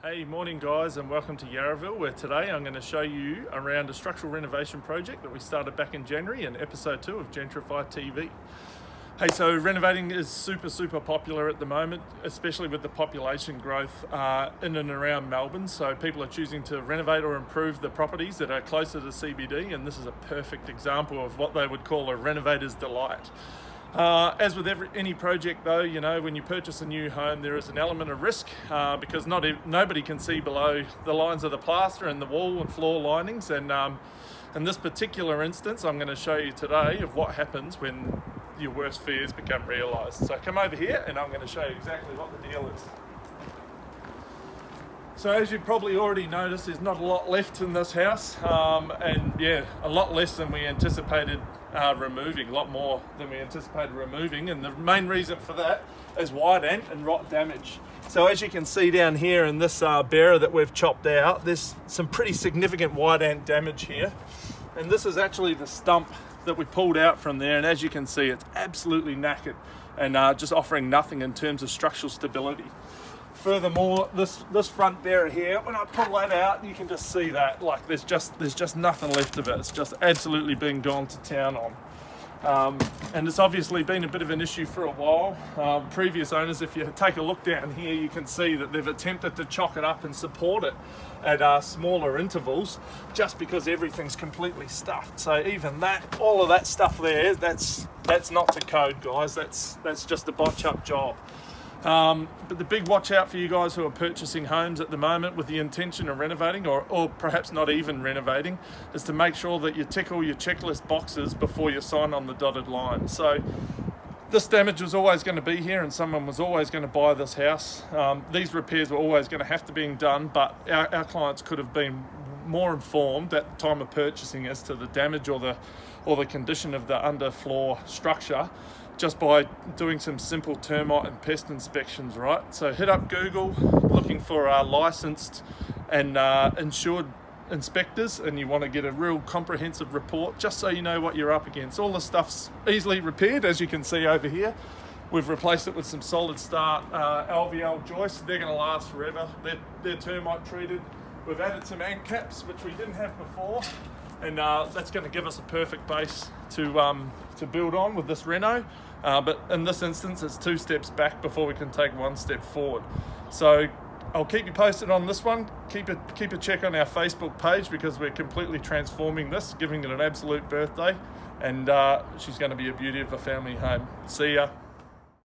Hey, morning guys, and welcome to Yarraville, where today I'm going to show you around a structural renovation project that we started back in January in episode 2 of Gentrify TV. Hey, so renovating is super popular at the moment, especially with the population growth in and around Melbourne. So people are choosing to renovate or improve the properties that are closer to CBD, and this is a perfect example of what they would call a renovator's delight. As with any project though, you know, when you purchase a new home, there is an element of risk because nobody can see below the lines of the plaster and the wall and floor linings. And in this particular instance, I'm going to show you today of what happens when your worst fears become realised. So come over here and I'm going to show you exactly what the deal is. So as you've probably already noticed, there's not a lot left in this house, and yeah, a lot less than we anticipated removing, a lot more than we anticipated removing, and the main reason for that is wide ant and rot damage. So as you can see down here in this bearer that we've chopped out, there's some pretty significant wide ant damage here, and this is actually the stump that we pulled out from there, and as you can see, it's absolutely knackered and just offering nothing in terms of structural stability. Furthermore, this front bearer here, when I pull that out, you can just see that, like there's just nothing left of it. It's just absolutely been gone to town on. And it's obviously been a bit of an issue for a while. Previous owners, if you take a look down here, you can see that they've attempted to chock it up and support it at smaller intervals, just because everything's completely stuffed. So even that, all of that stuff there, that's not to code, guys. That's just a botch up job. But the big watch out for you guys who are purchasing homes at the moment with the intention of renovating or perhaps not even renovating is to make sure that you tick all your checklist boxes before you sign on the dotted line. So this damage was always going to be here and someone was always going to buy this house. These repairs were always going to have to be done, but our clients could have been more informed at the time of purchasing as to the damage or the condition of the underfloor structure, just by doing some simple termite and pest inspections, right? So hit up Google looking for licensed and insured inspectors, and you want to get a real comprehensive report just so you know what you're up against. All the stuff's easily repaired, as you can see over here. We've replaced it with some solid start LVL joists. They're going to last forever. They're termite treated. We've added some ant caps, which we didn't have before, and that's going to give us a perfect base to build on with this reno. But in this instance, it's 2 steps back before we can take 1 step forward. So I'll keep you posted on this one. Keep a check on our Facebook page, because we're completely transforming this, giving it an absolute birthday, and she's going to be a beauty of a family home. See ya.